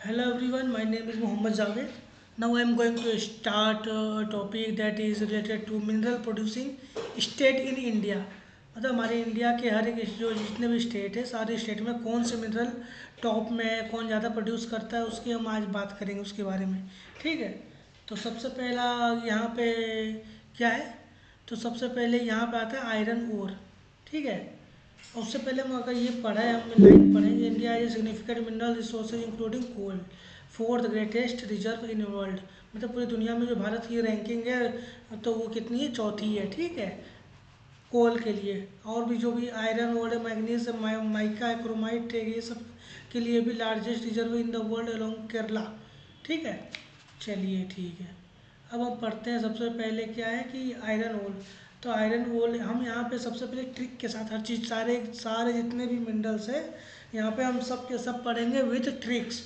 Hello everyone, my name is Mohammad Javed. Now I am going to start a topic that is related to mineral producing state in India. मतलब हमारे India के हर एक जो जितने भी state है सारे स्टेट में कौन से मिनरल टॉप में है, कौन ज़्यादा प्रोड्यूस करता है, उसकी हम आज बात करेंगे उसके बारे में। ठीक है। तो सबसे पहला यहाँ पे क्या है, तो सबसे पहले यहाँ पे आता है आयरन ओर। ठीक है। और उससे पहले हम अगर ये पढ़ा है, हम लाइन पढ़ेंगे, India is significant mineral resources including coal, fourth greatest reserve in world. मतलब पूरी दुनिया में जो भारत की रैंकिंग है तो वो कितनी है, चौथी है। ठीक है। कोल के लिए और भी जो भी आयरन ओर है, मैग्नीज है, माइका है, क्रोमाइट है, ये सब के लिए भी largest reserve in the world along Kerala. ठीक है। चलिए ठीक है। अब हम पढ़ते हैं। सबसे पहले क्या है कि आयरन ओर। तो आयरन ओर हम यहाँ पे सबसे पहले ट्रिक के साथ हर चीज़, सारे सारे जितने भी मिनरल्स है यहाँ पे हम सब के सब पढ़ेंगे विथ ट्रिक्स।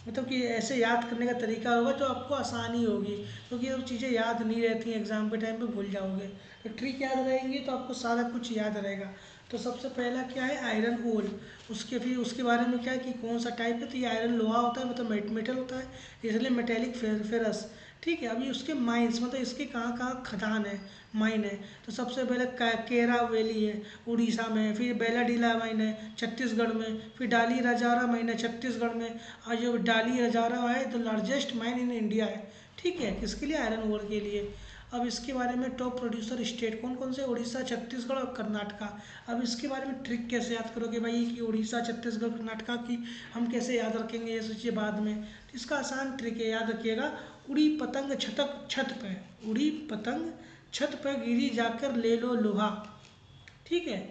मतलब कि ऐसे याद करने का तरीका होगा तो आपको आसानी होगी, क्योंकि ये चीज़ें याद नहीं रहती हैं, एग्जाम के टाइम पे भूल जाओगे। तो ट्रिक याद रहेंगी तो आपको सारा कुछ याद रहेगा। तो सबसे पहला क्या है, आयरन ओल। उसके फिर उसके बारे में क्या है कि कौन सा टाइप है, तो ये आयरन लोहा होता है, मतलब मेटल होता है, इसलिए मेटेलिक फेरस। ठीक है। अभी उसके माइंस, मतलब इसके कहाँ कहाँ खदान है, माइन है। तो सबसे पहले केरा वैली है उड़ीसा में, फिर बेलाडीला माइन है छत्तीसगढ़ में, फिर डाली रजारा माइन है छत्तीसगढ़ में। और जो डाली रजारा है the largest mine in India है। ठीक है। किसके लिए, आयरन ओर के लिए। अब इसके बारे में टॉप प्रोड्यूसर स्टेट कौन कौन से, उड़ीसा, छत्तीसगढ़ और कर्नाटका। अब इसके बारे में ट्रिक कैसे याद करोगे भाई कि उड़ीसा, छत्तीसगढ़, कर्नाटका की हम कैसे याद रखेंगे, ये सोचिए बाद में। तो इसका आसान ट्रिक है, याद रखिएगा। उड़ी पतंग छतक छत पे, उड़ी पतंग छत पे गिरी जाकर ले लो लोहा। ठीक है।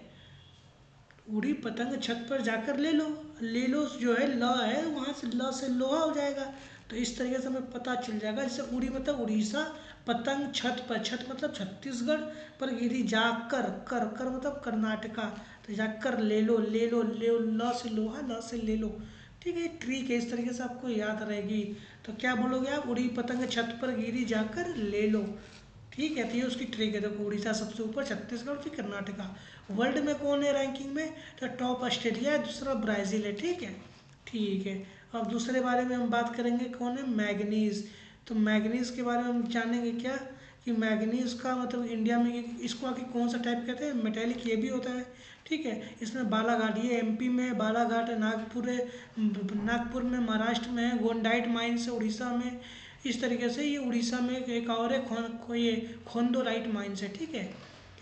उड़ी पतंग छत पर जाकर ले लो। ले लो जो है ल है, वहाँ से ल से लोहा हो जाएगा। तो इस तरीके से हमें पता चल जाएगा। जैसे उड़ी मतलब उड़ीसा, पतंग छत पर, छत मतलब छत्तीसगढ़, पर गिरी जाकर, कर कर मतलब कर्नाटका। तो जाकर ले लो, ले लो, ले ल से लोहा, ल से ले लो। ठीक है। ट्रिक है, इस तरीके से आपको याद रहेगी। तो क्या बोलोगे आप, उड़ी पतंग छत पर गिरी जाकर ले लो। ठीक है। तो ये उसकी ट्रिक है। देखो उड़ीसा सबसे ऊपर, छत्तीसगढ़, फिर कर्नाटका। वर्ल्ड में कौन है रैंकिंग में, तो टॉप ऑस्ट्रेलिया है, दूसरा ब्राज़ील है। ठीक है। ठीक है। अब दूसरे बारे में हम बात करेंगे, कौन है, मैग्नीज। तो मैग्नीज के बारे में हम जानेंगे क्या, कि मैग्नीज का मतलब इंडिया में इसको आगे कौन सा टाइप कहते हैं, मेटेलिक ये भी होता है। ठीक है। इसमें बालाघाट, ये एमपी में है, बालाघाट है, नागपुर है, नागपुर में महाराष्ट्र में है, गोंडाइट माइंस है उड़ीसा में। इस तरीके से ये उड़ीसा में एक और है ये खोंदोराइट माइंस है। ठीक है।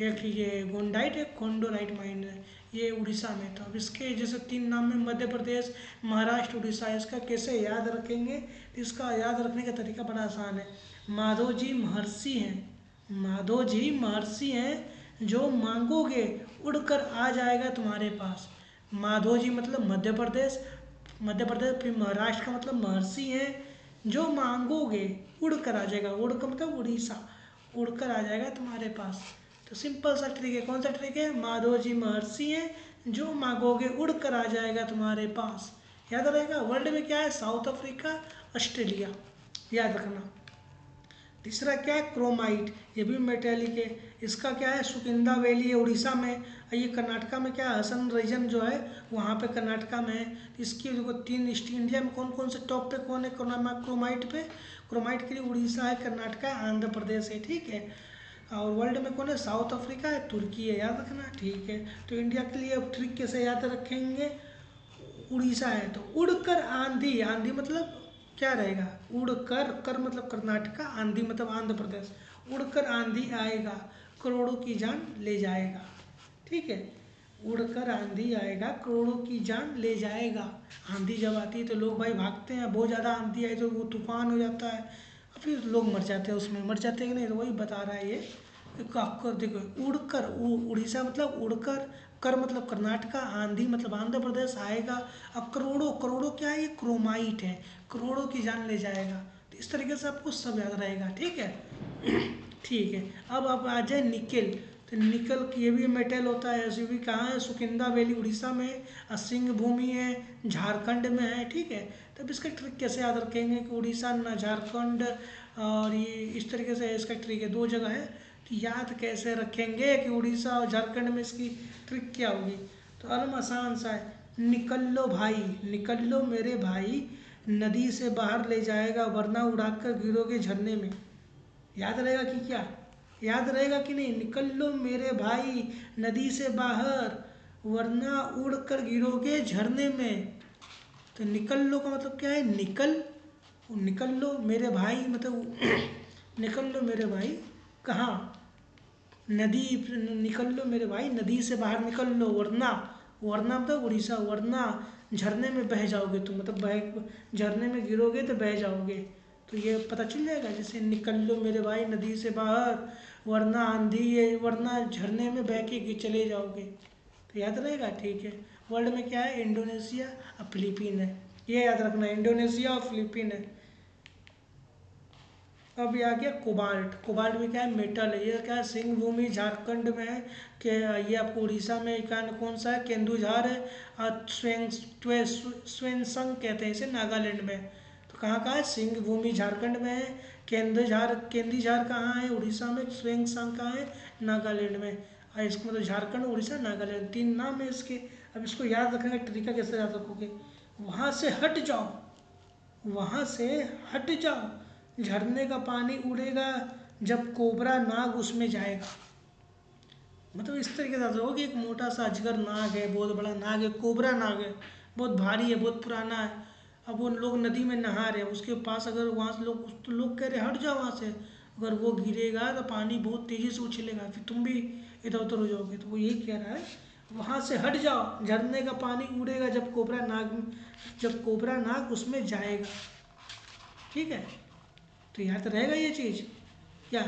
एक ये गोंडाइट है, खोंडोराइट माइन है, ये उड़ीसा में। तो अब इसके जैसे तीन नाम में मध्य प्रदेश, महाराष्ट्र, उड़ीसा, इसका कैसे याद रखेंगे, तो इसका याद रखने का तरीका बड़ा आसान है। माधो जी महर्षि हैं, माधो जी महर्षि हैं, जो मांगोगे उड़कर आ जाएगा तुम्हारे पास। माधो जी मतलब मध्य प्रदेश, मध्य प्रदेश, फिर महाराष्ट्र का मतलब महर्षि हैं, जो मांगोगे उड़कर आ जाएगा, उड़कर मतलब उड़ीसा, उड़कर आ जाएगा तुम्हारे पास। तो सिंपल सा ट्रिक है, कौन सा ट्रिक है, माधो जी महर्षि हैं, जो मांगोगे उड़कर आ जाएगा तुम्हारे पास। याद रहेगा। वर्ल्ड में क्या है, साउथ अफ्रीका, ऑस्ट्रेलिया, याद रखना। तीसरा क्या है, क्रोमाइट, ये भी मेटेलिक है। इसका क्या है, सुकिंदा वैली है उड़ीसा में। और ये कर्नाटका में क्या है, हसन रीजन जो है वहाँ पे कर्नाटका में है। इसकी देखो तीन ईस्ट इंडिया में कौन कौन से टॉप पे कौन है, क्रोमाइट पे, क्रोमाइट के लिए उड़ीसा है, कर्नाटका है, आंध्र प्रदेश है। ठीक है। और वर्ल्ड में कौन है, साउथ अफ्रीका है, तुर्की है, याद रखना। ठीक है। तो इंडिया के लिए अब ट्रिक कैसे याद रखेंगे, उड़ीसा है तो उड़कर आंधी, आंधी मतलब क्या रहेगा, उड़कर, कर मतलब कर्नाटका, आंधी मतलब आंध्र प्रदेश। उड़कर आंधी आएगा, करोड़ों की जान ले जाएगा। ठीक है। उड़कर आंधी आएगा, करोड़ों की जान ले जाएगा। आंधी जब आती है तो लोग भाई भागते हैं, बहुत ज़्यादा आंधी आई तो वो तूफान हो जाता है, फिर लोग मर जाते हैं, उसमें मर जाते हैं कि नहीं, तो वही बता रहा है ये। आपको देखो, उड़कर, उड़ीसा मतलब उड़कर, कर मतलब कर्नाटका, आंधी मतलब आंध्र प्रदेश आएगा। अब करोड़ों, करोड़ों क्या है, ये क्रोमाइट है, करोड़ों की जान ले जाएगा। तो इस तरीके से आपको सब याद रहेगा। ठीक है। ठीक है। अब आप आ जाए निकेल। तो निकल की ये भी मेटल होता है, ऐसे भी कहाँ है, सुकिंदा वैली उड़ीसा में, और सिंह भूमि है झारखंड में है। ठीक है। तब इसका ट्रिक कैसे याद रखेंगे कि उड़ीसा ना झारखंड, और ये इस तरीके से इसका ट्रिक है, दो जगह है। तो याद कैसे रखेंगे कि उड़ीसा और झारखंड में इसकी ट्रिक क्या होगी। तो अलम आसान सा है, निकल लो भाई, निकल लो मेरे भाई, नदी से बाहर ले जाएगा वरना उड़ाकर गिरोगे झरने में। याद रहेगा कि क्या? याद रहेगा कि नहीं? निकल लो मेरे भाई नदी से बाहर वरना उड़ कर गिरोगे झरने में। तो निकल लो का मतलब क्या है? निकल लो मेरे भाई मतलब निकल लो मेरे भाई कहाँ? नदी। निकल लो मेरे भाई नदी से बाहर निकल लो वरना मतलब उड़ीसा, वरना झरने में बह जाओगे तुम, मतलब बह झरने में गिरोगे तो बह जाओगे। तो ये पता चल जाएगा, जैसे निकल लो मेरे भाई नदी से बाहर वरना आंधी है, वरना झरने में बह के चले जाओगे। तो याद रहेगा, ठीक है। वर्ल्ड में क्या है? इंडोनेशिया और फिलीपीन है, ये याद रखना, इंडोनेशिया और फिलीपीन है। अब ये आ गया कोबाल्ट। कोबाल्ट में क्या है? मेटल है। ये क्या है? सिंह भूमि झारखंड में है कि ये आपको उड़ीसा में कौन सा है? केंदुझार है। और स्वेनसंग कहते हैं इसे, नागालैंड में। तो कहाँ कहाँ है? सिंह भूमि झारखंड में है, केंदुझार कहाँ है? उड़ीसा में। स्वेनसंग कहाँ है? नागालैंड में। और इसको मतलब झारखंड, उड़ीसा, नागालैंड, तीन नाम है इसके। अब इसको याद रखने का तरीका कैसे याद रखोगे? वहाँ से हट जाओ, वहाँ से हट जाओ, झरने का पानी उड़ेगा जब कोबरा नाग उसमें जाएगा। मतलब इस तरीके से हो कि एक मोटा सा अजगर नाग है, बहुत बड़ा नाग है, कोबरा नाग है, बहुत भारी है, बहुत पुराना है। अब वो लोग नदी में नहा रहे हैं, उसके पास अगर वहाँ से लोग, तो लोग कह रहे हट जाओ वहाँ से, अगर वो गिरेगा तो पानी बहुत तेज़ी से उछलेगा, फिर तुम भी इधर उधर हो जाओगे। तो वो यही कह रहा है, वहाँ से हट जाओ, झरने का पानी उड़ेगा जब कोबरा नाग उसमें जाएगा। ठीक है, तो याद रहेगा ये चीज़ क्या,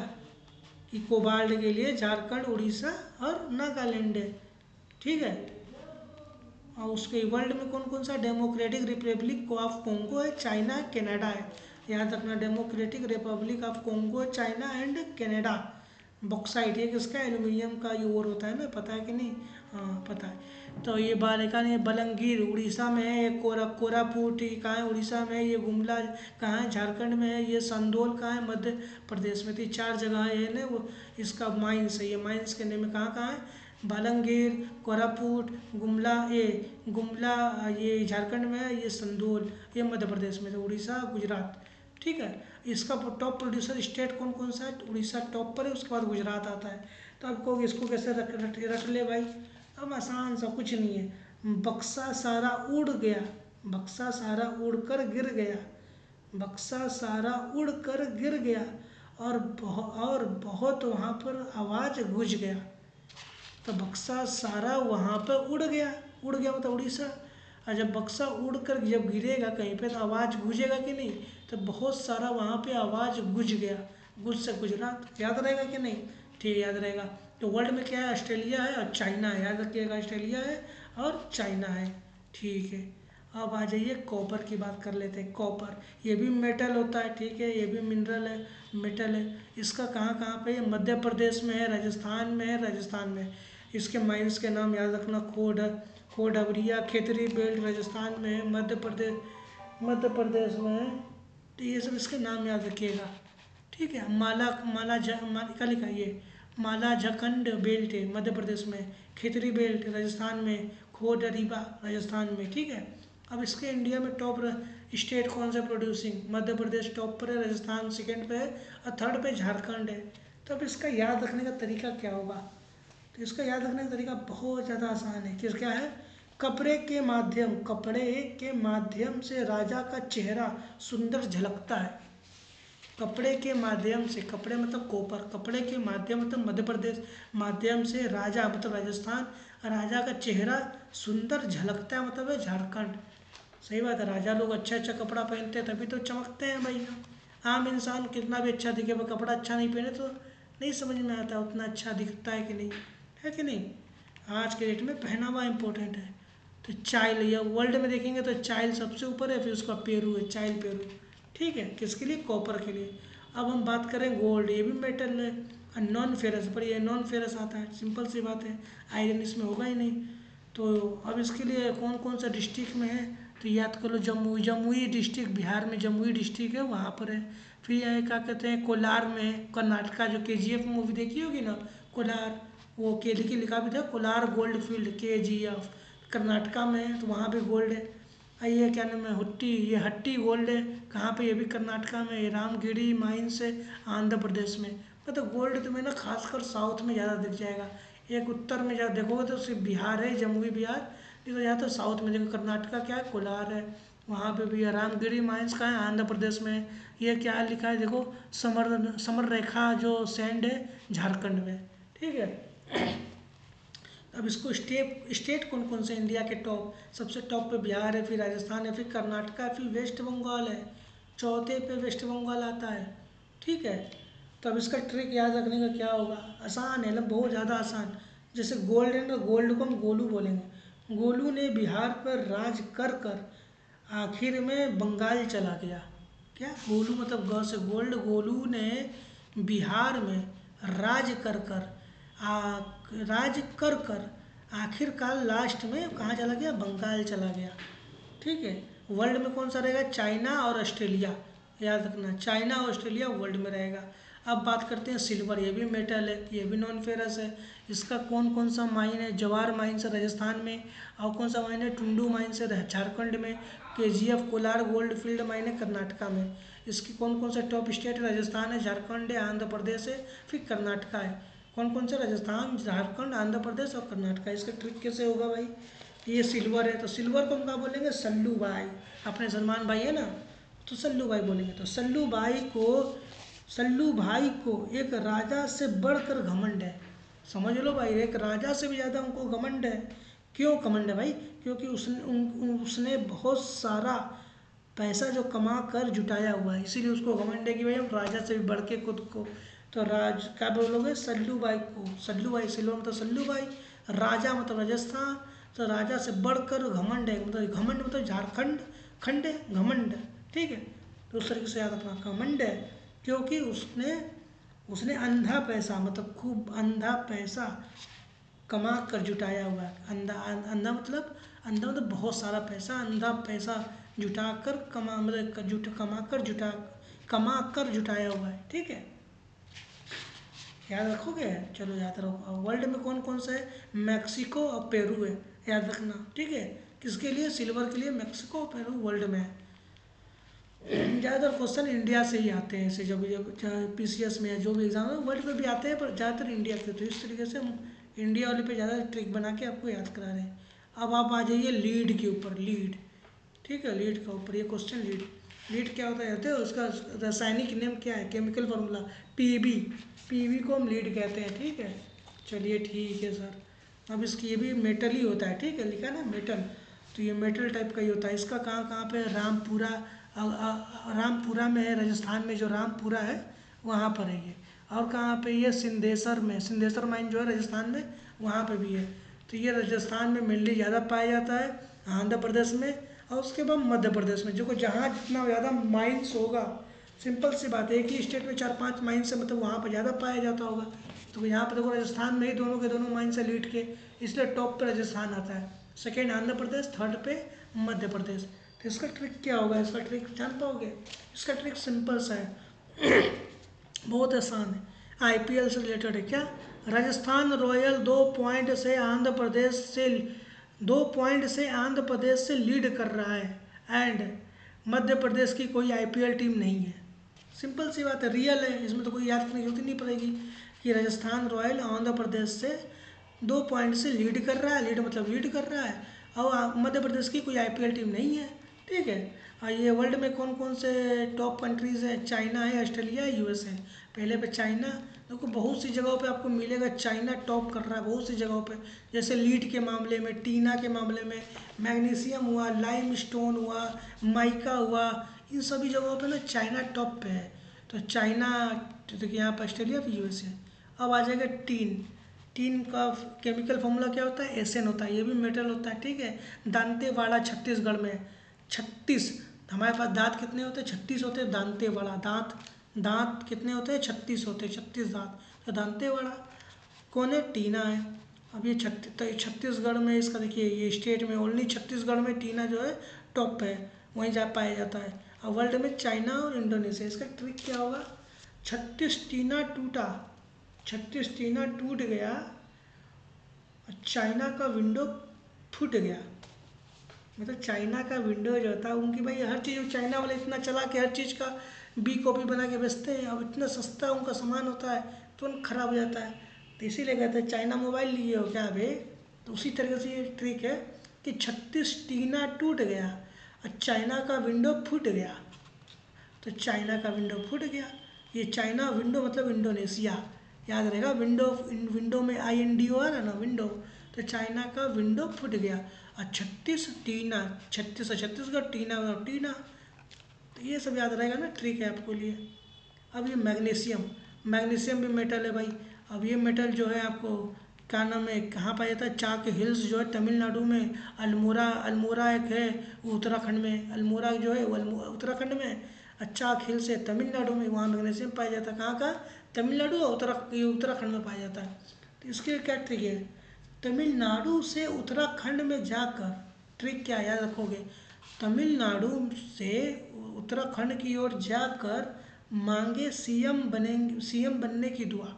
कि कोबाल्ट के लिए झारखंड, उड़ीसा और नागालैंड है। ठीक है। और उसके वर्ल्ड में कौन कौन सा? डेमोक्रेटिक रिपब्लिक ऑफ कॉन्गो है, चाइना है, कनाडा है। याद रखना, democratic Republic of Congo, China and Canada. Bauxite ये किसका? एल्यूमिनियम का ये और होता है ना, पता है कि नहीं? हाँ पता है। तो ये बालिका ने बलंगीर उड़ीसा में है, ये कोरापुट ये कहाँ है? उड़ीसा में है। ये गुमला कहाँ है? झारखंड में है। ये संदोल कहाँ है? मध्य प्रदेश में। तो ये चार जगह है ना वो, इसका माइंस है। ये माइंस के नेम में कहाँ कहाँ है? बालंगीर, कोरापुट, गुमला ये झारखंड में है, ये संदूल ये मध्य प्रदेश में है, उड़ीसा, गुजरात। ठीक है। इसका टॉप प्रोड्यूसर स्टेट कौन कौन सा है? तो उड़ीसा टॉप पर है, उसके बाद गुजरात आता है। तो आपको इसको कैसे रट ले भाई? अब आसान सा, कुछ नहीं है। बक्सा सारा उड़ गया, बक्सा सारा उड़कर गिर गया, बक्सा सारा उड़कर गिर गया, और बहुत वहाँ पर आवाज़ गूंज गया। तो बक्सा सारा वहाँ पर उड़ गया मतलब उड़ीसा। और जब बक्सा उड़ कर जब गिरेगा कहीं पे तो आवाज़ गूंजेगा कि नहीं? तो बहुत सारा वहाँ पे आवाज़ गूंज गया, गुज से गुजरात। याद रहेगा कि नहीं? ठीक याद रहेगा। तो वर्ल्ड में क्या है? ऑस्ट्रेलिया है और चाइना है, याद रखिएगा, ऑस्ट्रेलिया है और चाइना है। ठीक है। अब आ जाइए कॉपर की बात कर लेते हैं। कॉपर ये भी मेटल होता है, ठीक है, ये भी मिनरल है, मेटल है। इसका कहाँ कहाँ पे है? मध्य प्रदेश में है, राजस्थान में है, राजस्थान में। इसके माइंस के नाम याद रखना, खोडवरिया, खेतरी बेल्ट राजस्थान में है, मध्य प्रदेश में है। तो ये सब इसके नाम याद रखिएगा। ठीक है। का लिखा ये माला झारखंड बेल्ट है मध्य प्रदेश में, खेतरी बेल्ट राजस्थान में, खोडरीबा राजस्थान में। ठीक है। अब इसके इंडिया में टॉप स्टेट कौन सा प्रोड्यूसिंग? मध्य प्रदेश टॉप पर है, राजस्थान सेकंड पे है और थर्ड पे झारखंड है। तो अब इसका याद रखने का तरीका क्या होगा? तो इसका याद रखने का तरीका बहुत ज़्यादा आसान है। किस क्या है? कपड़े के माध्यम से राजा का चेहरा सुंदर झलकता है। कपड़े के माध्यम से, कपड़े मतलब कॉपर, कपड़े के माध्यम मतलब मध्य प्रदेश, माध्यम से राजा मतलब राजस्थान, राजा का चेहरा सुंदर झलकता है मतलब है झारखंड। सही बात है, राजा लोग अच्छा अच्छा कपड़ा पहनते हैं तभी तो चमकते हैं भाई। आम इंसान कितना भी अच्छा दिखे, पर कपड़ा अच्छा नहीं पहने तो नहीं समझ में आता उतना अच्छा दिखता है कि नहीं, है कि नहीं। आज के डेट में पहनावा इम्पोर्टेंट है। तो चाइल, या वर्ल्ड में देखेंगे तो चाइल सबसे ऊपर है, फिर उसका पेरू है, चाइल पेरू। ठीक है, किसके लिए? कॉपर के लिए। अब हम बात करें गोल्ड, ये भी मेटल है, नॉन फेरस, पर ये नॉन फेरस आता है, सिंपल सी बात है, आयरन इसमें होगा ही नहीं। तो अब इसके लिए कौन कौन सा डिस्ट्रिक्ट में है? तो याद कर लो, जमुई डिस्ट्रिक्ट, बिहार में जमुई डिस्ट्रिक्ट है, वहाँ पर है। फिर यहाँ क्या कहते हैं, कोलार में है, कर्नाटका, जो KGF मूवी देखी होगी ना, कोलार, वो के लिखा भी था, Kolar gold field, KGF Karnataka में है, तो वहाँ पे गोल्ड है। ये क्या नाम है, हुट्टी, ये हट्टी गोल्ड है कहाँ पे, ये भी कर्नाटका में, ये रामगिरी माइंस है आंध्र प्रदेश में। मतलब गोल्ड तुम्हें ना खासकर साउथ में ज़्यादा दिख जाएगा। एक उत्तर में ज़्यादा देखोगे तो सिर्फ बिहार है, जमुई बिहार, नहीं तो ज़्यादातर साउथ में देखो। कर्नाटका क्या है, कोलार है, वहाँ पे भी है। रामगिरी माइंस का है, आंध्र प्रदेश में है। ये क्या लिखा है देखो, समर समर रेखा जो सैंड है झारखंड में, ठीक है। अब इसको स्टेट स्टेट कौन कौन से इंडिया के टॉप, सबसे टॉप पे बिहार है, फिर राजस्थान है, फिर कर्नाटका है, फिर वेस्ट बंगाल है, चौथे पे वेस्ट बंगाल आता है, ठीक है। तो अब इसका ट्रिक याद रखने का क्या होगा, आसान है, मतलब बहुत ज़्यादा आसान। जैसे गोल्ड है ना, गोल्ड को हम गोलू बोलेंगे। गोलू ने बिहार पर राज कर कर आखिर में बंगाल चला गया। क्या गोलू मतलब ग से गोल्ड, गोलू ने बिहार में राज कर कर राज कर कर आखिरकार लास्ट में कहाँ चला गया, बंगाल चला गया, ठीक है। वर्ल्ड में कौन सा रहेगा, चाइना और ऑस्ट्रेलिया, याद रखना, चाइना और ऑस्ट्रेलिया वर्ल्ड में रहेगा। अब बात करते हैं सिल्वर, ये भी मेटल है, ये भी नॉन फेरस है। इसका कौन कौन सा माइन है, जवार माइंस है राजस्थान में, और कौन सा माइन है, टुंडू माइंस है झारखंड में, KGF Kolar gold field mine है कर्नाटका में। इसकी कौन कौन से टॉप स्टेट है, राजस्थान है, झारखंड है, आंध्र प्रदेश है, फिर कर्नाटका है। कौन कौन से, राजस्थान, झारखंड, आंध्र प्रदेश और कर्नाटका। इसका ट्रिक कैसे होगा भाई, ये सिल्वर है तो सिल्वर को हम क्या बोलेंगे, सल्लू भाई, अपने सलमान भाई है ना, तो सल्लू भाई बोलेंगे। तो सल्लू भाई को एक राजा से बढ़कर घमंड है, समझ लो भाई, एक राजा से भी ज़्यादा उनको घमंड है। क्यों घमंड है भाई, क्योंकि उसने बहुत सारा पैसा जो कमा कर जुटाया हुआ है, इसीलिए उसको घमंड है कि भाई हम राजा से भी बढ़ के खुद को। तो राज क्या बोलोगे, सल्लू भाई को, सल्लू भाई, सिल्वर मतलब सल्लू भाई, राजा मतलब राजस्थान, तो राजा से बढ़कर घमंड है, मतलब घमंड मतलब झारखंड, खंड है, घमंड, ठीक है। तो उस तरीके से याद रखना, घमंड है क्योंकि उसने उसने अंधा पैसा, मतलब खूब अंधा पैसा कमा कर जुटाया हुआ है। अंधा मतलब बहुत सारा पैसा, अंधा पैसा जुटा कर कमा कर जुटाया हुआ है, ठीक है। याद रखोगे, चलो याद रखो। वर्ल्ड में कौन कौन सा है, मैक्सिको और पेरू है, याद रखना, ठीक है। किसके लिए, सिल्वर के लिए मैक्सिको और पेरू वर्ल्ड में है। ज़्यादातर क्वेश्चन इंडिया से ही आते हैं ऐसे, जब जब पीसीएस में या जो भी एग्जाम है वर्ल्ड में भी आते हैं, पर ज़्यादातर इंडिया के। तो इस तरीके से हम इंडिया वाले पे ज़्यादा ट्रिक बना के आपको याद करा रहे हैं। अब आप आ जाइए लीड के ऊपर, लीड, ठीक है। लीड का ऊपर ये क्वेश्चन, लीड, लीड क्या होता है कहते हैं, उसका रासायनिक नेम क्या है, केमिकल फार्मूला पीबी, पीबी को हम लीड कहते हैं, ठीक है। चलिए ठीक है सर। अब इसकी, ये भी मेटल ही होता है, ठीक है, लिखा ना मेटल, तो ये मेटल टाइप का ही होता है। इसका कहाँ कहाँ पे, रामपुरा, रामपुरा में है, राजस्थान में जो रामपुरा है वहाँ पर है ये। और कहाँ पे, ये सिंधेश्वर में, सिंधेश्वर माइन जो है राजस्थान में, वहाँ पे भी है। तो ये राजस्थान में मेनली ज़्यादा पाया जाता है, आंध्र प्रदेश में, और उसके बाद मध्य प्रदेश में। जो को जहाँ जितना ज़्यादा माइंस होगा, सिंपल सी बात है, एक ही स्टेट में 4-5 माइंस है, मतलब वहाँ पर ज़्यादा पाया जाता होगा। तो यहाँ पर देखो राजस्थान में ही दोनों के दोनों माइंस है लीड के, इसलिए टॉप पे राजस्थान आता है, सेकेंड आंध्र प्रदेश, थर्ड पे मध्य प्रदेश। तो इसका ट्रिक क्या होगा, इसका ट्रिक जान पाओगे, इसका ट्रिक सिंपल सा है, बहुत आसान है, आईपीएल से रिलेटेड है। क्या, राजस्थान रॉयल 2 पॉइंट से आंध्र प्रदेश से लीड कर रहा है, एंड मध्य प्रदेश की कोई आईपीएल टीम नहीं है। सिंपल सी बात है, रियल है, इसमें तो कोई याद करने की जरूरत ही नहीं पड़ेगी कि राजस्थान रॉयल आंध्र प्रदेश से 2 पॉइंट से लीड कर रहा है, लीड मतलब लीड कर रहा है, और मध्य प्रदेश की कोई आईपीएल टीम नहीं है, ठीक है। और ये वर्ल्ड में कौन कौन से टॉप कंट्रीज़ है, चाइना है, ऑस्ट्रेलिया है, यूएस है। पहले पे चाइना, देखो बहुत सी जगहों पे आपको मिलेगा चाइना टॉप कर रहा है, बहुत सी जगहों पे, जैसे लीड के मामले में, टीना के मामले में, मैग्नीशियम हुआ, लाइम स्टोन हुआ, माइका हुआ, इन सभी जगहों पे ना चाइना टॉप पे है। तो चाइना, तो देखिए यहाँ पर ऑस्ट्रेलिया, फिर यूएसए। अब आ जाएगा टीन, टीन का केमिकल फार्मूला क्या होता है, एसएन होता है, ये भी मेटल होता है, ठीक है। दांतेवाड़ा छत्तीसगढ़ में है, 36, हमारे पास दांत कितने होते हैं, 36 होते हैं, दांतेवाड़ा, दांत दांत कितने होते हैं, 36 होते हैं, 36 दांत, तो दांतेवाड़ा कौन है, टीना है। अब ये छत्तीसगढ़ में, इसका देखिए ये स्टेट में ओनली छत्तीसगढ़ में टीना जो है टॉप पे है, वहीं जा पाया जाता है। और वर्ल्ड में चाइना और इंडोनेशिया। इसका ट्रिक क्या होगा, 36 टीना टूट गया और चाइना का विंडो फूट गया, मतलब चाइना का विंडो जो होता है उनकी भाई हर चीज़, चाइना वाले इतना चला के हर चीज़ का बी कॉपी बना के बेचते हैं। अब इतना सस्ता उनका सामान होता है, तुरंत खराब हो जाता है। तो इसीलिए कहते हैं चाइना मोबाइल लिए हो क्या बे। तो उसी तरीके से ये ट्रिक है कि 36 टीना टूट गया और चाइना का विंडो फूट गया। तो चाइना का विंडो फूट गया। ये चाइना विंडो मतलब इंडोनेशिया, याद रहेगा। विंडो, विंडो में INDO आ रहा है ना, विंडो। तो चाइना का विंडो फूट गया। और 36 टीना, 36 और छत्तीसगढ़, टीना और टीना। तो ये सब याद रहेगा ना, ट्रिक है आपको लिए। अब ये मैग्नीशियम, मैग्नीशियम भी मेटल है भाई। अब ये मेटल जो है आपको क्या नाम है, कहाँ पाया जाता है, चाक हिल्स जो है तमिलनाडु में। अल्मोड़ा, अल्मोड़ा एक है वो उत्तराखंड में। अल्मोड़ा जो है वो उत्तराखंड में। और चाक हिल्स है तमिलनाडु में, वहाँ मैग्नीशियम पाया जाता है। कहाँ का, तमिलनाडु और उत्तराखंड में पाया जाता है। तो इसके लिए क्या ट्रिक है, तमिलनाडु से उत्तराखंड में जाकर, ट्रिक क्या याद रखोगे, तमिलनाडु से उत्तराखंड की ओर जाकर मांगे CM बनेंगे, CM बनने की दुआ।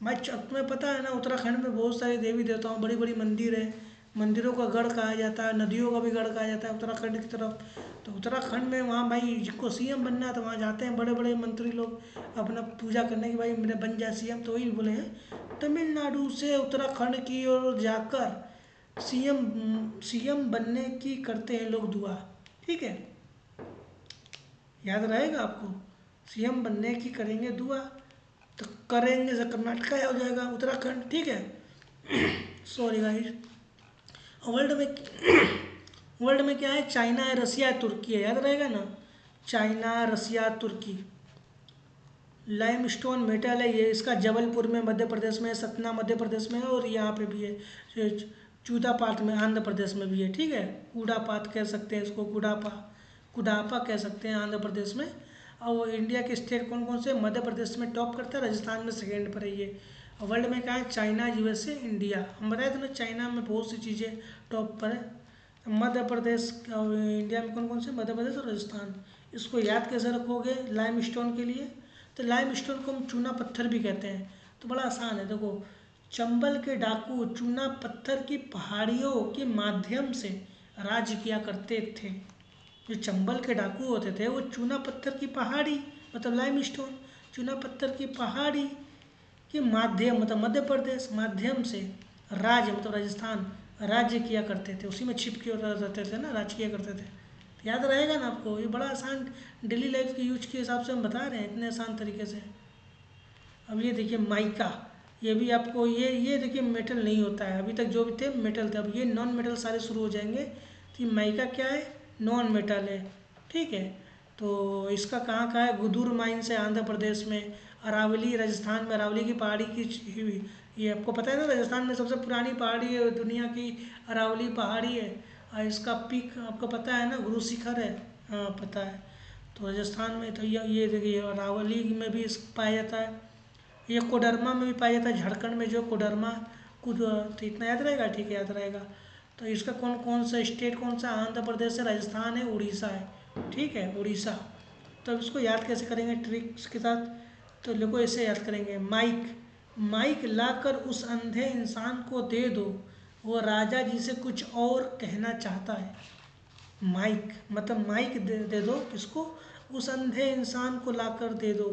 भाई तुम्हें पता है ना, उत्तराखंड में बहुत सारे देवी देवताओं, बड़ी बड़ी मंदिर है। मंदिरों का गढ़ कहा जाता है, नदियों का भी गढ़ कहा जाता है उत्तराखंड की तरफ। तो उत्तराखंड में वहाँ भाई जिसको CM बनना है तो वहाँ जाते हैं बड़े बड़े मंत्री लोग अपना पूजा करने की, भाई मेरे बन जाए CM। तो वही बोले हैं, तमिलनाडु से उत्तराखंड की ओर जाकर CM बनने की करते हैं लोग दुआ। ठीक है, याद रहेगा आपको, CM बनने की करेंगे दुआ। तो करेंगे से कर्नाटका हो जाएगा, उत्तराखंड। ठीक है, सॉरी गाइस। वर्ल्ड में वर्ल्ड में क्या है, चाइना है, रसिया है, तुर्की है, याद रहेगा ना। चाइना, रसिया, तुर्की। लाइमस्टोन मेटल है ये, इसका जबलपुर में मध्य प्रदेश में, सतना मध्य प्रदेश में है, और यहाँ पे भी है चूदापात में आंध्र प्रदेश में भी है। ठीक है, कूड़ापात कह सकते हैं इसको, कुडापा कह सकते हैं आंध्र प्रदेश में। और वो इंडिया के स्टेट कौन कौन से, मध्य प्रदेश में टॉप करता है, राजस्थान में सेकेंड पर है ये। वर्ल्ड में क्या है, चाइना, USA, इंडिया। हम बताए थे ना चाइना में बहुत सी चीज़ें टॉप पर है। मध्य प्रदेश और इंडिया में कौन कौन से, मध्य प्रदेश और राजस्थान। इसको याद कैसे रखोगे लाइमस्टोन के लिए, तो लाइमस्टोन को हम चूना पत्थर भी कहते हैं। तो बड़ा आसान है, देखो, चंबल के डाकू चूना पत्थर की पहाड़ियों के माध्यम से राज किया करते थे। जो चंबल के डाकू होते थे वो चूना पत्थर की पहाड़ी मतलब लाइमस्टोन, चूना पत्थर की पहाड़ी के माध्यम मतलब मध्य प्रदेश, माध्यम से राज्य मतलब राजस्थान राज्य किया करते थे। उसी में छिप के रहते थे ना, राज किया करते थे। तो याद रहेगा ना आपको, ये बड़ा आसान डेली लाइफ के यूज के हिसाब से हम बता रहे हैं इतने आसान तरीके से। अब ये देखिए माइका, ये भी आपको, ये देखिए मेटल नहीं होता है, अभी तक जो भी थे मेटल थे, अब ये नॉन मेटल सारे शुरू हो जाएंगे। तो ये माइका क्या है, नॉन मेटल है। ठीक है, तो इसका कहाँ है, गुदुर माइंस है आंध्र प्रदेश में। अरावली राजस्थान में, अरावली की पहाड़ी की, ये आपको पता है ना, राजस्थान में सबसे पुरानी पहाड़ी है दुनिया की, अरावली पहाड़ी है। और इसका पीक आपको पता है ना, गुरु शिखर है। हाँ पता है। तो राजस्थान में तो ये देखिए अरावली में भी इस पाया जाता है। ये कोडरमा में भी पाया जाता है, झारखंड में जो कोडरमा कुद। तो इतना याद रहेगा, ठीक है याद रहेगा। तो इसका कौन कौन सा स्टेट, कौन सा, आंध्र प्रदेश है, राजस्थान है, उड़ीसा है। ठीक है, उड़ीसा। तो अब इसको याद कैसे करेंगे ट्रिक्स के साथ, तो देखो ऐसे याद करेंगे, माइक, माइक लाकर उस अंधे इंसान को दे दो, वो राजा जी से कुछ और कहना चाहता है। माइक मतलब माइक दे दो किसको, उस अंधे इंसान को लाकर दे दो,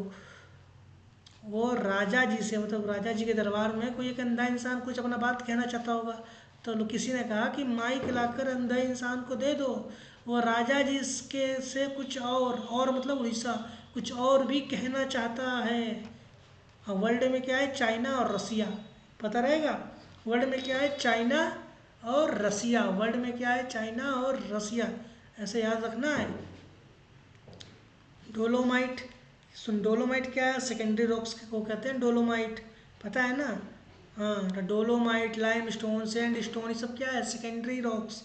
वो राजा जी से मतलब राजा जी के दरबार में कोई एक अंधा इंसान कुछ अपना बात कहना चाहता होगा। तो किसी ने कहा कि माइक लाकर अंधे इंसान को दे दो, वो राजा जी इसके से कुछ और मतलब उड़ीसा कुछ और भी कहना चाहता है। हाँ, वर्ल्ड में क्या है, चाइना और रसिया, पता रहेगा। वर्ल्ड में क्या है, चाइना और रसिया। वर्ल्ड में क्या है, चाइना और रसिया, ऐसे याद रखना है। डोलोमाइट, सुन डोलोमाइट क्या है, सेकेंडरी रॉक्स को कहते हैं डोलोमाइट, पता है ना। हाँ, तो dolomite, lime stone, sand stone, ये सब क्या है, सेकेंडरी रॉक्स,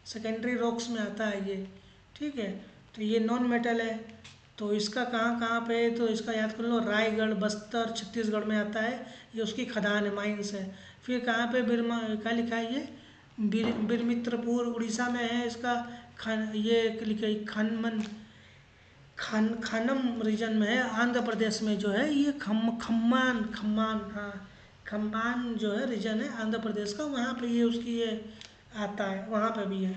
सेकेंडरी रॉक्स में आता है ये। ठीक है, तो ये नॉन मेटल है। तो इसका कहाँ कहाँ पे है, तो इसका याद कर लो, रायगढ़, बस्तर, छत्तीसगढ़ में आता है। ये उसकी खदान है, माइंस है। फिर कहाँ पे, बिरमा, क्या लिखा है ये, बिरमित्रपुर उड़ीसा में है इसका। खान ये लिखा खनमन, खानम रीजन में है, आंध्र प्रदेश में जो है ये खम्मान खम्मान, हाँ खम्मान जो है रीजन है आंध्र प्रदेश का, वहाँ पे ये उसकी ये आता है, वहाँ पे भी है।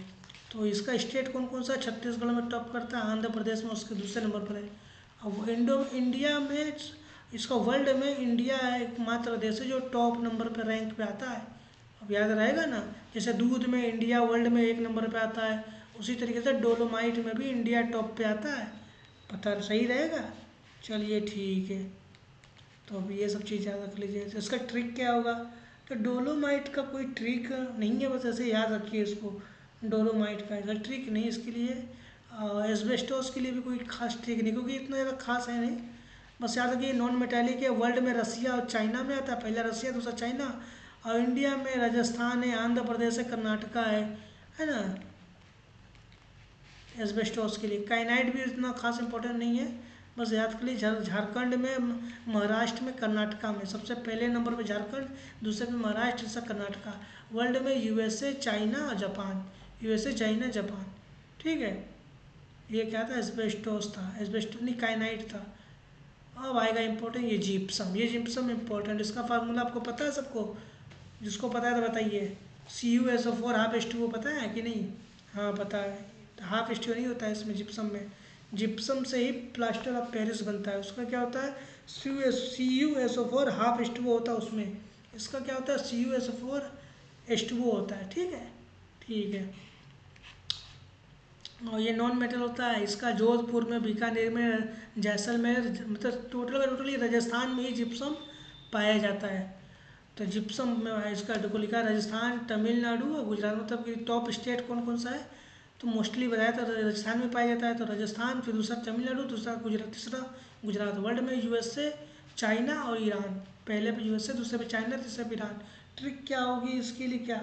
तो इसका स्टेट कौन कौन सा? छत्तीसगढ़ में टॉप करता है, आंध्र प्रदेश में उसके दूसरे नंबर पर है। अब इंडिया में, इसका वर्ल्ड में इंडिया एकमात्र देश है जो टॉप नंबर पर रैंक पे आता है। अब याद रहेगा ना, जैसे दूध में इंडिया वर्ल्ड में 1 नंबर पे आता है, उसी तरीके से डोलोमाइट में भी इंडिया टॉप पे आता है। पता सही रहेगा? चलिए ठीक है, तो अब ये सब चीज़ याद रख लीजिए। तो इसका ट्रिक क्या होगा? तो डोलोमाइट का कोई ट्रिक नहीं है, बस ऐसे याद रखिए इसको। डोलोमाइट का इसका ट्रिक नहीं, इसके लिए एस्बेस्टोस के लिए भी कोई खास ट्रिक नहीं, क्योंकि इतना ज़्यादा खास है नहीं। बस याद रखिए नॉन मेटालिक है, वर्ल्ड में रसिया और चाइना में आता है, पहला रसिया दूसरा चाइना, और इंडिया में राजस्थान है, आंध्र प्रदेश है, कर्नाटका है ना, एस्बेस्टोस के लिए। काइनाइट भी इतना खास इंपॉर्टेंट नहीं है, बस याद कर लीजिए। झारखंड में, महाराष्ट्र में, कर्नाटका में, सबसे पहले नंबर पे झारखंड, दूसरे पे महाराष्ट्र, तीसरा कर्नाटका। वर्ल्ड में यूएसए, चाइना और जापान, यूएसए, चाइना, जापान, ठीक है। ये क्या था? एस्बेस्टोस था, एस्बेस्टोस नहीं, काइनाइट था। अब आएगा इंपॉर्टेंट ये जिप्सम, ये जिप्सम इंपॉर्टेंट। इसका फार्मूला आपको पता है सबको? जिसको पता है तो बताइए। CuSO4 हाफ H2O पता है कि नहीं? हाँ पता है। हाफ H2O नहीं होता है इसमें, जिप्सम में। जिप्सम से ही प्लास्टर ऑफ पेरिस बनता है। उसका क्या होता है? CuSO4 हाफ H2O होता है उसमें। इसका क्या होता है? CuSO4 H2O होता है, ठीक है। ठीक है, और ये नॉन मेटल होता है। इसका जोधपुर में, बीकानेर में, जैसलमेर, मतलब टोटल का टोटल ये राजस्थान में ही जिप्सम पाया जाता है। तो जिप्सम में इसका देखो लिखा है राजस्थान, तमिलनाडु और गुजरात, मतलब कि टॉप स्टेट कौन कौन सा है? तो मोस्टली बताया था राजस्थान में पाया जाता है, तो राजस्थान, फिर दूसरा तमिलनाडु, दूसरा गुजरात, तीसरा गुजरात। वर्ल्ड में यूएसए, चाइना और ईरान, पहले पे यूएसए, दूसरे पे चाइना, तीसरे पे ईरान। ट्रिक क्या होगी इसके लिए? क्या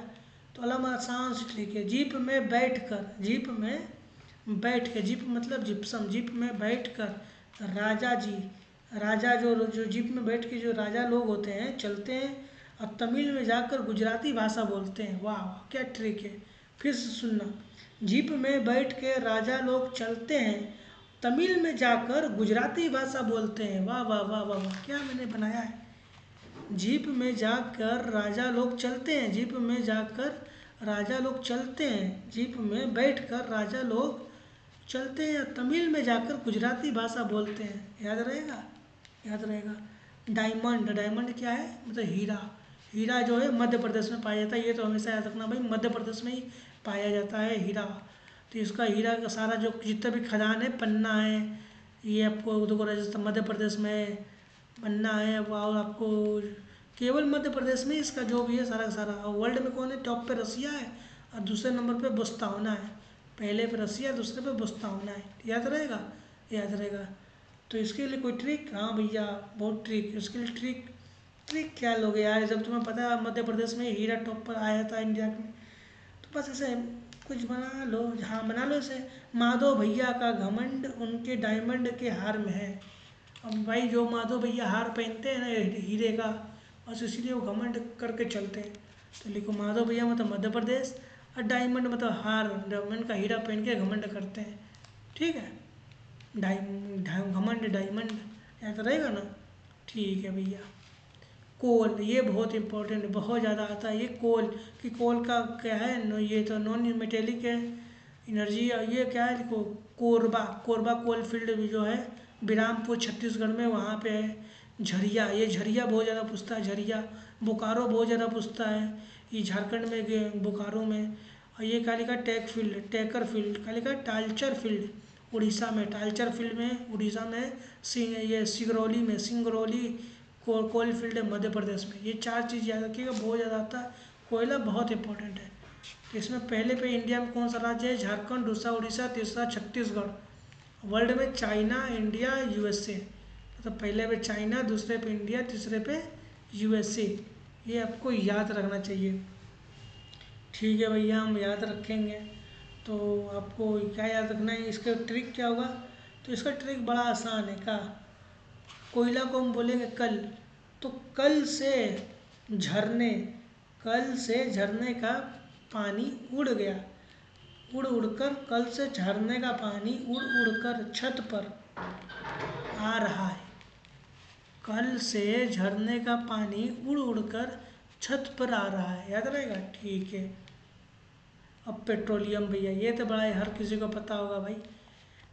तो अलग आसान से ट्रिक है। जीप में बैठ कर, जीप में बैठ के, जीप मतलब जिप्सम, जीप में बैठ कर राजा जी, राजा जो जो जीप में बैठ के जो राजा लोग होते हैं चलते हैं, और तमिल में जाकर गुजराती भाषा बोलते हैं। वाह वाह, क्या ट्रिक है! फिर से सुनना। जीप में बैठ के राजा लोग चलते हैं, तमिल में जाकर गुजराती भाषा बोलते हैं। वाह वाह वाह वाह वाह, क्या मैंने बनाया है! जीप में जाकर राजा लोग चलते हैं, जीप में जाकर राजा लोग चलते हैं, जीप में बैठकर राजा लोग चलते हैं, तमिल में जाकर गुजराती भाषा बोलते हैं। याद रहेगा? याद रहेगा। डायमंड, डायमंड क्या है? मतलब हीरा। हीरा जो है मध्य प्रदेश में पाया जाता है, ये तो हमेशा याद रखना भाई, मध्य प्रदेश में ही पाया जाता है हीरा। तो इसका हीरा का सारा जो जितना भी खदान है, पन्ना है, ये आपको देखो राजस्थान, मध्य प्रदेश में पन्ना है, और आपको केवल मध्य प्रदेश में इसका जो भी है सारा का सारा। और वर्ल्ड में कौन है? टॉप पे रसिया है, और दूसरे नंबर पे बोस्तावना है। पहले पे रसिया, दूसरे पे बोस्तावना है। याद रहेगा? याद रहेगा। तो इसके लिए कोई ट्रिक? हाँ भैया, बहुत ट्रिक। इसके लिए ट्रिक, ट्रिक क्या लोगे यार, जब तुम्हें पता है मध्य प्रदेश में हीरा टॉप पर आया था इंडिया में, तो बस ऐसे कुछ बना लो। हाँ बना लो ऐसे, माधव भैया का घमंड उनके डायमंड के हार में है। अब भाई जो माधव भैया हार पहनते हैं ना हीरे का, बस इसीलिए वो घमंड करके चलते हैं। तो लिखो माधव भैया मतलब मध्य प्रदेश, और डायमंड मतलब हार, डायमंड का हीरा पहन के घमंड करते हैं, ठीक है। घमंड, डायमंड, याद रहेगा ना? ठीक है भैया। कोल, ये बहुत इंपॉर्टेंट, बहुत ज़्यादा आता है ये कोल। कि कोल का क्या है? ये तो नॉन मेटेलिक है एनर्जी। ये क्या है देखो, कोरबा, कोरबा कोल फील्ड भी जो है बिरामपुर छत्तीसगढ़ में, वहाँ पे है। झरिया, ये झरिया बहुत ज़्यादा पूछता है, झरिया। बोकारो बहुत ज़्यादा पूछता है, ये झारखंड में, बोकारो में। और ये क्या लिखा? टेक फील्ड, टेकर फील्ड, क्या लिखा? टालचर फील्ड, उड़ीसा में। टालचर फील्ड में उड़ीसा में। ये सिंगरौली में, सिंगरौली कोल फील्ड है मध्य प्रदेश में। ये चार चीज़ याद रखिएगा, बहुत ज़्यादा आता है। कोयला बहुत इंपॉर्टेंट है। तो इसमें पहले पे इंडिया में कौन सा राज्य है? झारखंड, दूसरा उड़ीसा, तीसरा छत्तीसगढ़। वर्ल्ड में चाइना, इंडिया, यूएसए। तो पहले पे चाइना, दूसरे पे इंडिया, तीसरे पे यूएसए। ये आपको याद रखना चाहिए। ठीक है भैया, हम याद रखेंगे। तो आपको क्या याद रखना है? इसका ट्रिक क्या होगा? तो इसका ट्रिक बड़ा आसान है। का कोयला को हम बोलेंगे कल, तो कल से झरने, कल से झरने का पानी उड़ गया, उड़ उड़कर, कल से झरने का पानी उड़ उड़कर छत पर आ रहा है। कल से झरने का पानी उड़ उड़कर छत पर आ रहा है। याद रहेगा? ठीक है। अब पेट्रोलियम भैया, ये तो बड़ा है, हर किसी को पता होगा भाई।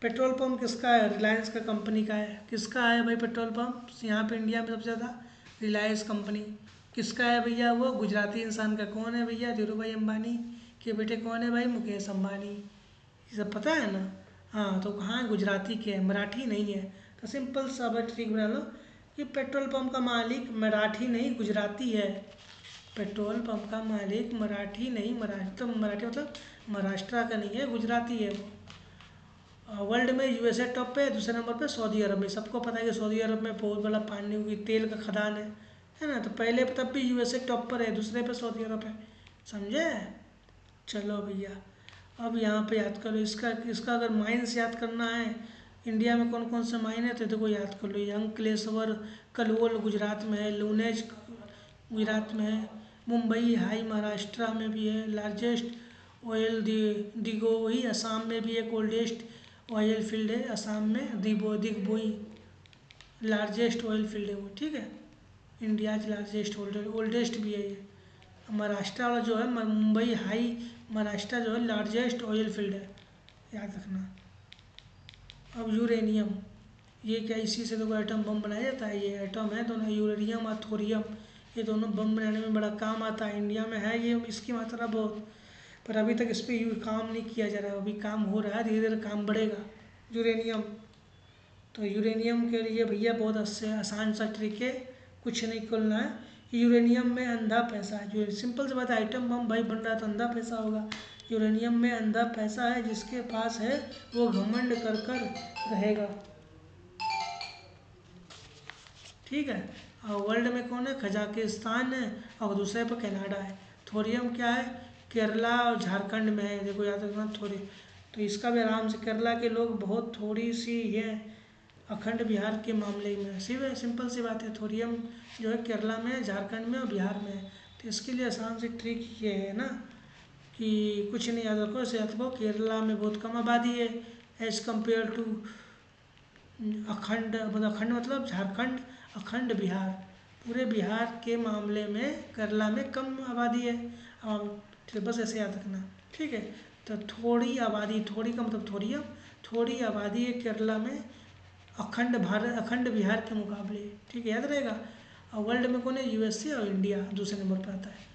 पेट्रोल पंप किसका है? रिलायंस का कंपनी का है। किसका है भाई पेट्रोल पंप यहाँ पे इंडिया में सबसे ज़्यादा? रिलायंस कंपनी। किसका है भैया? वो गुजराती इंसान का। कौन है भैया? धीरू भाई अंबानी के बेटे कौन है भाई? मुकेश अंबानी। ये सब पता है ना? हाँ, तो कहाँ है? गुजराती के है, मराठी नहीं है। तो सिंपल सा ट्रिक बना लो कि पेट्रोल पंप का मालिक मराठी नहीं गुजराती है। पेट्रोल पंप का मालिक मराठी नहीं, महाराष्ट्र, मराठी मतलब महाराष्ट्र का नहीं है, गुजराती है वो। वर्ल्ड में यूएसए टॉप पे है, दूसरे नंबर पे सऊदी अरब में। सबको पता है कि सऊदी अरब में बहुत बड़ा पानी की तेल का खदान है ना? तो पहले तब भी यूएसए टॉप पर है, दूसरे पे सऊदी अरब है। समझे? चलो भैया, अब यहाँ पे याद करो इसका इसका अगर माइंस याद करना है, इंडिया में कौन कौन से माइन है तो देखो याद कर लो। ये अंकलेश्वर कलोल गुजरात में है, लूनेज गुजरात में है, मुंबई हाई महाराष्ट्र में भी है, लार्जेस्ट ऑयल दिगोई असम में भी एक ओल्डेस्ट ऑयल फील्ड है, असम में दिगबोई लार्जेस्ट ऑयल फील्ड है वो, ठीक है। इंडियाज लार्जेस्ट ओल्डेस्ट भी है ये। महाराष्ट्र वाला जो है मुंबई हाई महाराष्ट्र जो है लार्जेस्ट ऑयल फील्ड है, याद रखना। अब यूरेनियम, ये क्या इसी से तो एटम बम बनाया जाता है? ये एटम है दोनों, यूरेनियम और थोरियम, ये दोनों बम बनाने में बड़ा काम आता है। इंडिया में है ये, इसकी मात्रा बहुत, पर अभी तक इस पर काम नहीं किया जा रहा है। अभी काम हो रहा है, धीरे धीरे काम बढ़ेगा। यूरेनियम, तो यूरेनियम के लिए भैया बहुत आसान सा ट्रिक है, कुछ नहीं खोलना है। यूरेनियम में अंधा पैसा है। जो सिंपल सी बात है, आइटम बम भाई बन रहा है तो अंधा पैसा होगा। यूरेनियम में अंधा पैसा है, जिसके पास है वो घमंड कर कर रहेगा, ठीक है। और वर्ल्ड में कौन है? कजाकिस्तान है, और दूसरे पर कनाडा है। थोरियम क्या है? केरला और झारखंड में है, देखो याद रखना थोड़ी। तो इसका भी आराम से, केरला के लोग बहुत थोड़ी सी ये अखंड बिहार के मामले में सिंपल सी बात है। थोरियम जो है केरला में है, झारखंड में और बिहार में है। तो इसके लिए आसान से ट्रिक ये है ना कि कुछ नहीं याद रखो, इसे याद रखो केरला में बहुत कम आबादी है एज़ कम्पेयर टू अखंड मतलब झारखंड, अखंड बिहार, पूरे बिहार के मामले में केरला में कम आबादी है। और बस ऐसे याद रखना, ठीक है। तो थोड़ी आबादी, थोड़ी का मतलब थोरियम, थोड़ी आबादी है केरला में अखंड भारत, अखंड बिहार के मुकाबले, ठीक है, याद रहेगा। और वर्ल्ड में कौन है? यूएसए और इंडिया दूसरे नंबर पर आता है।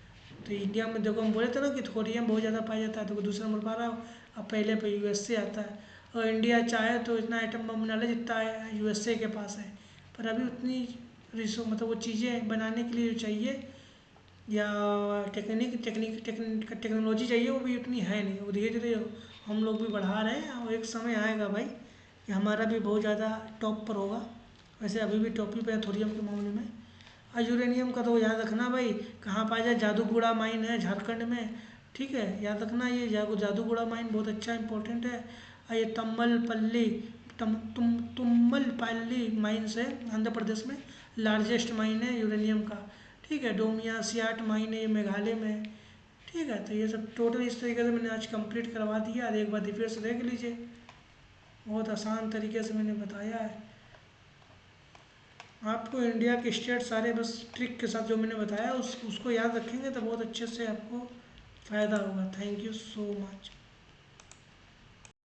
तो इंडिया में देखो हम बोले थे ना कि थोरियम बहुत ज़्यादा पाया जाता है, तो दूसरे नंबर पर आ रहा हो। अब पहले पे यूएसए आता है। और इंडिया चाहे तो इतना आइटम बम बना ले जितना यूएसए के पास है, पर अभी उतनी मतलब वो चीज़ें बनाने के लिए जो चाहिए या टेक्नोलॉजी चाहिए, वो भी उतनी है नहीं। वो धीरे धीरे हम लोग भी बढ़ा रहे हैं, और एक समय आएगा भाई कि हमारा भी बहुत ज़्यादा टॉप पर होगा। वैसे अभी भी टॉप ही पे है थोरियम के मामले में। और यूरेनियम का तो याद रखना भाई, कहाँ पाया जाए? जादूगुड़ा माइन है झारखंड में, ठीक है, याद रखना। ये जादूगुड़ा माइन बहुत अच्छा इंपॉर्टेंट है। और ये तुम्मलपल्ली माइन्स है आंध्र प्रदेश में, लार्जेस्ट माइन है यूरेनियम का, ठीक है। डोमिया सियाट माइन है, ये मेघालय में है, ठीक है। तो ये सब टोटल इस तरीके से मैंने आज कंप्लीट करवा दिया। और एक बार फिर से देख लीजिए, बहुत आसान तरीके से मैंने बताया है आपको। इंडिया के स्टेट सारे बस ट्रिक के साथ जो मैंने बताया उसको याद रखेंगे तो बहुत अच्छे से आपको फ़ायदा होगा। Thank you so much.